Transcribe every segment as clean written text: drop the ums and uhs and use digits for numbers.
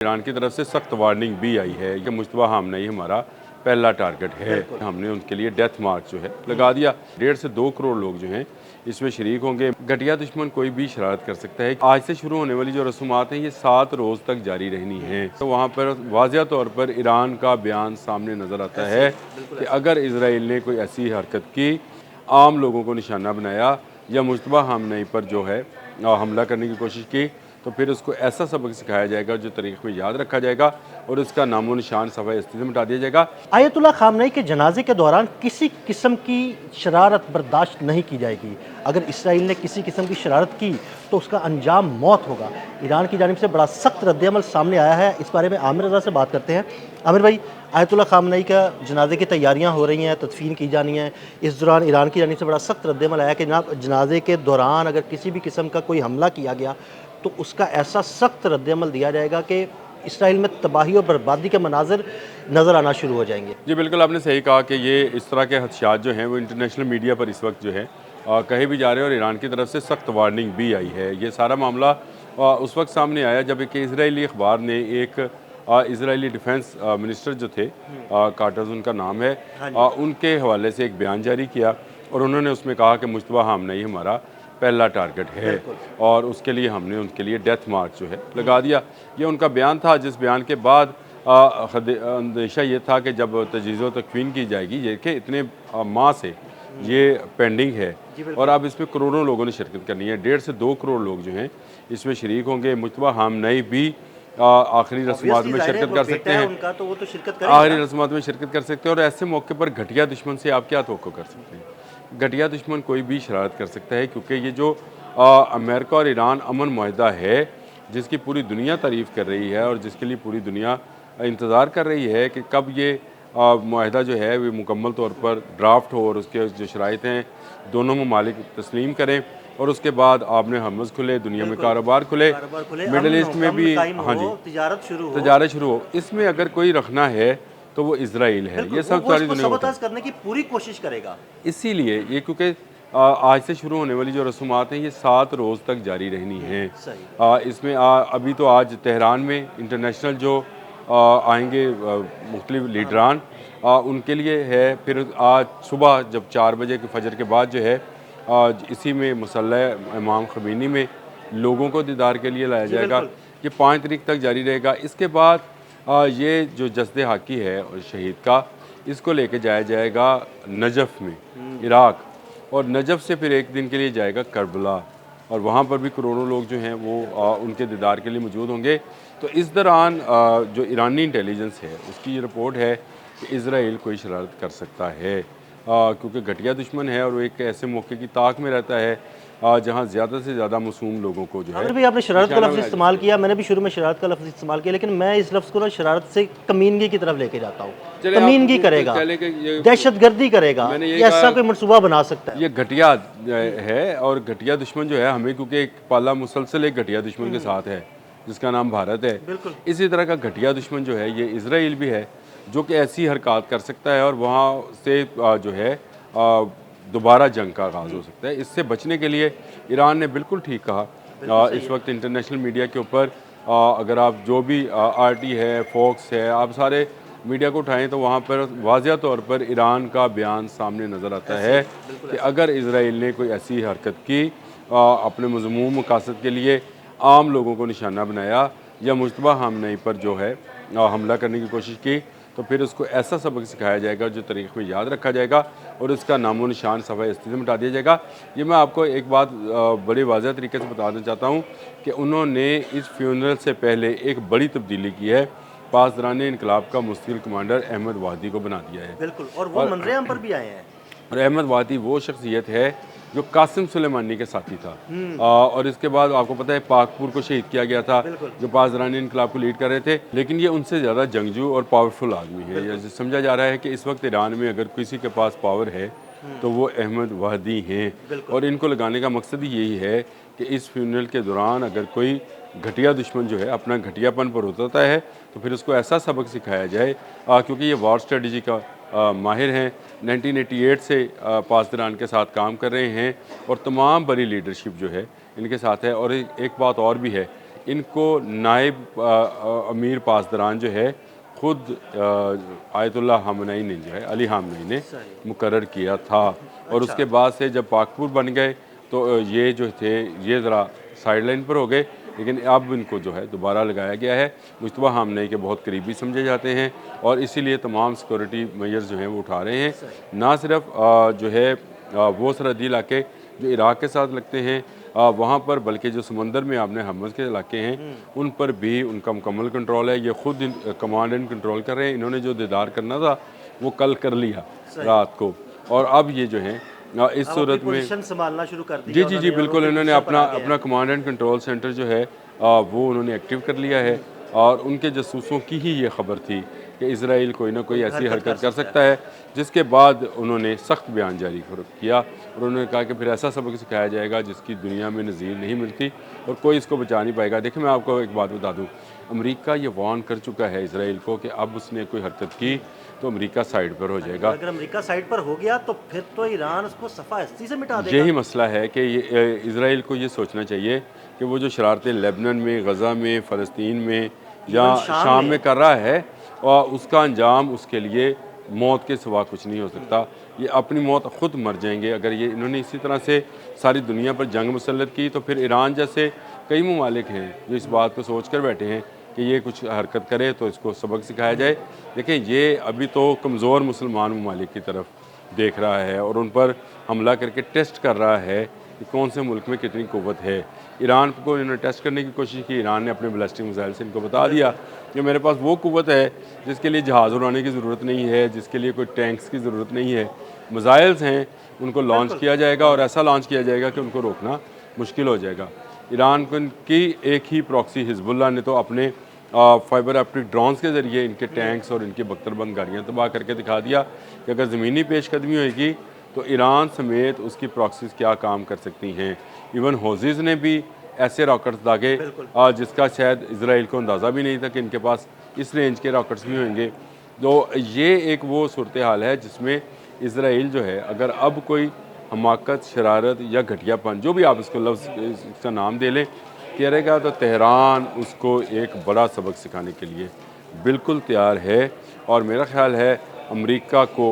Iran की तरफ से सख्त वार्निंग भी आई है कि मुश्तबा खामनेई हमारा पहला टारगेट है। हमने उनके लिए डेथ मार्क जो है लगा दिया। 1.5 से 2 करोड़ लोग जो हैं इसमें शरीक होंगे। घटिया दुश्मन कोई भी शरारत कर सकता है। आज से शुरू होने वाली जो रसूमात हैं ये 7 रोज़ तक जारी रहनी है। तो वहाँ पर वाज़िया तौर पर ईरान का बयान सामने नज़र आता है कि अगर इसराइल ने कोई ऐसी हरकत की, आम लोगों को निशाना बनाया या मुश्तबा खामनेई पर जो है हमला करने की कोशिश की, तो फिर उसको ऐसा सबक सिखाया जाएगा जो तारीख में याद रखा जाएगा और उसका नामो निशान सफ़ाए अस्ती से मिटा दिया जाएगा। आयतुल्लाह खामनेई के जनाजे के दौरान किसी किस्म की शरारत बर्दाश्त नहीं की जाएगी। अगर इसराइल ने किसी किस्म की शरारत की तो उसका अंजाम मौत होगा। ईरान की जानिब से बड़ा सख्त रद्द-ए-अमल सामने आया है। इस बारे में आमिर रज़ा से बात करते हैं। आमिर भाई, आयतुल्लाह खामनेई का जनाजे की तैयारियां हो रही हैं, तदफीन की जानी है। इस दौरान ईरान की जानिब से बड़ा सख्त रद्द-ए-अमल आया कि जनाब जनाजे के दौरान अगर किसी भी किस्म का कोई हमला किया गया तो उसका ऐसा सख्त रद्द-ए-अमल दिया जाएगा कि इसराइल में तबाही और बर्बादी के मनाज़िर नज़र आना शुरू हो जाएंगे। जी बिल्कुल, आपने सही कहा कि ये इस तरह के हदशात जो हैं वो इंटरनेशनल मीडिया पर इस वक्त जो है कहे भी जा रहे हैं और ईरान की तरफ से सख्त वार्निंग भी आई है। ये सारा मामला उस वक्त सामने आया जब एक इजरायली अखबार ने एक इजरायली डिफेंस मिनिस्टर जो थे, कार्टर्स उनका नाम है, उनके हवाले से एक बयान जारी किया और उन्होंने उसमें कहा कि मुश्तबा खामनेई हमारा पहला टारगेट है और उसके लिए हमने उनके लिए डेथ मार्क जो है लगा दिया। ये उनका बयान था, जिस बयान के बाद अंदेशा ये था कि जब तजवीज़ व तकवीन की जाएगी, ये कि इतने माह से ये पेंडिंग है और अब इसमें करोड़ों लोगों ने शिरकत करनी है। 1.5 से 2 करोड़ लोग जो हैं इसमें शरीक होंगे। मुश्तबा खामनेई भी आखिरी रस्मात में शिरकत कर सकते हैं, उनका तो वो तो शिरकत आखिरी रस्मात में शिरकत कर सकते हैं और ऐसे मौके पर घटिया दुश्मन से आप क्या तवक्को कर सकते हैं? घटिया दुश्मन कोई भी शरारत कर सकता है, क्योंकि ये जो अमेरिका और ईरान अमन मुआहदा है जिसकी पूरी दुनिया तारीफ़ कर रही है और जिसके लिए पूरी दुनिया इंतज़ार कर रही है कि कब ये मुआहदा जो है वो मुकम्मल तौर पर ड्राफ्ट हो और उसके जो शराइत हैं दोनों ममालिक तस्लीम करें और उसके बाद आपने हर्मज़ खुले, दुनिया में कारोबार खुले, मिडल ईस्ट में भी हाँ जी तजारत शुरू हो। इसमें अगर कोई रखना है तो वो इसराइल है। ये सब सारी दुनिया करने की पूरी कोशिश करेगा। इसीलिए ये क्योंकि आज से शुरू होने वाली जो रसूमात हैं ये 7 रोज़ तक जारी रहनी हैं। इसमें अभी तो आज तेहरान में इंटरनेशनल जो आएंगे मुख्तलिफ लीडरान, उनके लिए है। फिर आज सुबह जब 4 बजे के फजर के बाद जो है इसी में मुसल्ला इमाम ख़मीनी में लोगों को दीदार के लिए लाया जाएगा। ये 5 तारीख तक जारी रहेगा। इसके बाद ये जो जस्दे हाकी है और शहीद का, इसको लेके जाया जाएगा नजफ़ में, इराक़, और नजफ़ से फिर एक दिन के लिए जाएगा करबला और वहाँ पर भी करोड़ों लोग जो हैं वो उनके दीदार के लिए मौजूद होंगे। तो इस दौरान जो ईरानी इंटेलिजेंस है उसकी ये रिपोर्ट है कि इसराइल कोई शरारत कर सकता है, क्योंकि घटिया दुश्मन है और वो एक ऐसे मौके की ताक में रहता है जहाँ ज़्यादा से ज़्यादा मासूम लोगों को जो है। भाई आपने शरारत का लफ्ज़ इस्तेमाल किया, मैंने भी शुरू में शरारत का लफ्ज़ इस्तेमाल किया, लेकिन मैं इस लफ्ज़ को ना शरारत से कमीनगी की तरफ लेके जाता हूँ। कमीनगी करेगा, दहशतगर्दी करेगा, ऐसा कोई मनसूबा बना सकता है। ये घटिया है और घटिया दुश्मन जो है हमें, क्योंकि एक पाला मुसलसल एक घटिया दुश्मन के साथ है जिसका नाम भारत है। इसी तरह का घटिया दुश्मन जो है ये इसराइल भी है, जो कि ऐसी हरकत कर सकता है और वहाँ से जो है दोबारा जंग का आगाज़ हो सकता है। इससे बचने के लिए ईरान ने बिल्कुल ठीक कहा। इस वक्त इंटरनेशनल मीडिया के ऊपर अगर आप जो भी RT है, फॉक्स है, आप सारे मीडिया को उठाएं तो वहाँ पर वाज़िया तौर पर ईरान का बयान सामने नज़र आता है कि अगर इसराइल ने कोई ऐसी हरकत की, अपने मज़मूम मकासद के लिए आम लोगों को निशाना बनाया या मुश्तबा खामनेई पर जो है हमला करने की कोशिश की, तो फिर उसको ऐसा सबक सिखाया जाएगा जो तारीख में याद रखा जाएगा और उसका नामो निशान सफ़ाए अस्ती से मिटा दिया जाएगा। ये मैं आपको एक बात बड़े वाज़ह तरीके से बताना चाहता हूँ कि उन्होंने इस फ्यूनरल से पहले एक बड़ी तब्दीली की है। पासदारान इनकलाब का मुस्तकिल कमांडर अहमद वादी को बना दिया है। बिल्कुल, और वो मंज़र-ए-आम पर भी आए हैं। और अहमद वादी वो शख्सियत है जो कासिम सुलेमानी के साथी था और इसके बाद आपको पता है पाकपुर को शहीद किया गया था, जो पासदारान इनकलाब को लीड कर रहे थे। लेकिन ये उनसे ज़्यादा जंगजू और पावरफुल आदमी है। ये समझा जा रहा है कि इस वक्त ईरान में अगर किसी के पास पावर है तो वो अहमद वादी हैं और इनको लगाने का मकसद ही यही है कि इस फ्यूनरल के दौरान अगर कोई घटिया दुश्मन जो है अपना घटियापन पर उतरता है तो फिर उसको ऐसा सबक सिखाया जाए, क्योंकि ये वॉर स्ट्रेटजी का माहिर हैं। 1988 से पासदारान के साथ काम कर रहे हैं और तमाम बड़ी लीडरशिप जो है इनके साथ है। और एक बात और भी है, इनको नायब अमीर पासदारान जो है खुद आयतुल्ला हामनई ने जो है अली हामनई ने मुकर्रर किया था। और उसके बाद से जब पाकपुर बन गए तो ये जो थे ये ज़रा साइडलाइन पर हो गए, लेकिन अब इनको जो है दोबारा लगाया गया है। मुश्तबा हामनई के बहुत करीबी समझे जाते हैं और इसीलिए तमाम सिक्योरिटी मेजर्स जो हैं वो उठा रहे हैं। ना सिर्फ जो है वो सरहदी इलाके जो इराक़ के साथ लगते हैं वहाँ पर, बल्कि जो समंदर में आपने हमस के इलाके हैं उन पर भी उनका मुकम्मल कंट्रोल है। ये खुद कमांड एंड कंट्रोल कर रहे हैं। इन्होंने जो दीदार करना था वो कल कर लिया रात को, और अब ये जो है इस सूरत में संभालना शुरू कर जी जी जी बिल्कुल, इन्होंने अपना कमांड एंड कंट्रोल सेंटर जो है वो उन्होंने एक्टिव कर लिया है। और उनके जासूसों की ही ये खबर थी कि इसराइल कोई ना कोई ऐसी हरकत कर सकता है, जिसके बाद उन्होंने सख्त बयान जारी किया और उन्होंने कहा कि फिर ऐसा सबक सिखाया जाएगा जिसकी दुनिया में नज़ीर नहीं मिलती और कोई इसको बचा नहीं पाएगा। देखिए, मैं आपको एक बात बता दूं, अमेरिका ये वार्न कर चुका है इसराइल को कि अब उसने कोई हरकत की तो अमेरिका साइड पर हो जाएगा। अगर अमेरिका साइड पर हो गया तो फिर तो ईरान उसको सफ़ा-हस्ती से मिटा देगा। यही मसला है कि इसराइल को ये सोचना चाहिए कि वो जो शरारतें लेबनान में, गज़ा में, फ़लस्तीन में या शाम में कर रहा है और उसका अंजाम उसके लिए मौत के सिवा कुछ नहीं हो सकता। ये अपनी मौत खुद मर जाएंगे अगर ये इन्होंने इसी तरह से सारी दुनिया पर जंग मुसल्लत की। तो फिर ईरान जैसे कई ममालिक हैं जो इस बात को सोच कर बैठे हैं कि ये कुछ हरकत करे तो इसको सबक सिखाया जाए। देखिए, ये अभी तो कमज़ोर मुसलमान ममालिक की तरफ देख रहा है और उन पर हमला करके टेस्ट कर रहा है कि कौन से मुल्क में कितनी क़ुव्वत है। ईरान को इन्होंने टेस्ट करने की कोशिश की। ईरान ने अपने बैलिस्टिक मिसाइल से इनको बता दिया कि मेरे पास वो क़ुव्वत है जिसके लिए जहाज़ उड़ाने की ज़रूरत नहीं है, जिसके लिए कोई टैंक्स की ज़रूरत नहीं है। मिसाइल्स हैं, उनको लॉन्च किया जाएगा और ऐसा लॉन्च किया जाएगा कि उनको रोकना मुश्किल हो जाएगा। ईरान की एक ही प्रॉक्सी हिजबुल्लाह ने तो अपने फाइबर ऑप्टिक ड्रोन्स के ज़रिए इनके टैंक्स और इनकी बख्तरबंद गाड़ियाँ तबाह करके दिखा दिया कि अगर ज़मीनी पेशकदमी होगी तो ईरान समेत उसकी प्रॉक्सीज़ क्या काम कर सकती हैं। इवन हौज़ीज़ ने भी ऐसे रॉकेट्स दागे जिसका शायद इसराइल को अंदाज़ा भी नहीं था कि इनके पास इस रेंज के रॉकेट्स भी होंगे। तो ये एक वो सूरत हाल है जिसमें इसराइल जो है, अगर अब कोई हमाकत, शरारत या घटियापन, जो भी आप इसको लफ्ज़ इसका नाम दे लें, करेगा तो तेहरान उसको एक बड़ा सबक सिखाने के लिए बिल्कुल तैयार है। और मेरा ख्याल है अमेरिका को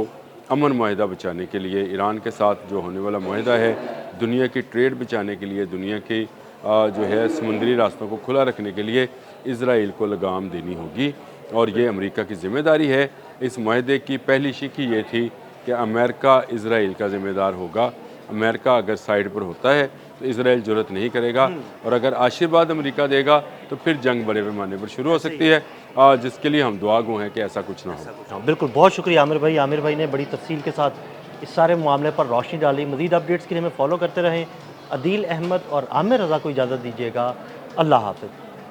अमन माहिदा बचाने के लिए, ईरान के साथ जो होने वाला माहिदा है, दुनिया की ट्रेड बचाने के लिए, दुनिया की जो है समुद्री रास्तों को खुला रखने के लिए इसराइल को लगाम देनी होगी और ये अमेरिका की ज़िम्मेदारी है। इस माहिदे की पहली शिक ये थी कि अमेरिका इसराइल का ज़िम्मेदार होगा। अमेरिका अगर साइड पर होता है तो इसराइल जुर्रत नहीं करेगा और अगर आशीर्वाद अमेरिका देगा तो फिर जंग बड़े पैमाने पर शुरू हो सकती है, जिसके लिए हम दुआ गो हैं कि ऐसा कुछ ना हो। बिल्कुल, बहुत शुक्रिया आमिर भाई। आमिर भाई ने बड़ी तफसील के साथ इस सारे मामले पर रोशनी डाली। मज़ीद अपडेट्स के लिए हमें फॉलो करते रहें। अदील अहमद और आमिर रज़ा को इजाज़त दीजिएगा। अल्लाह हाफ़िज़।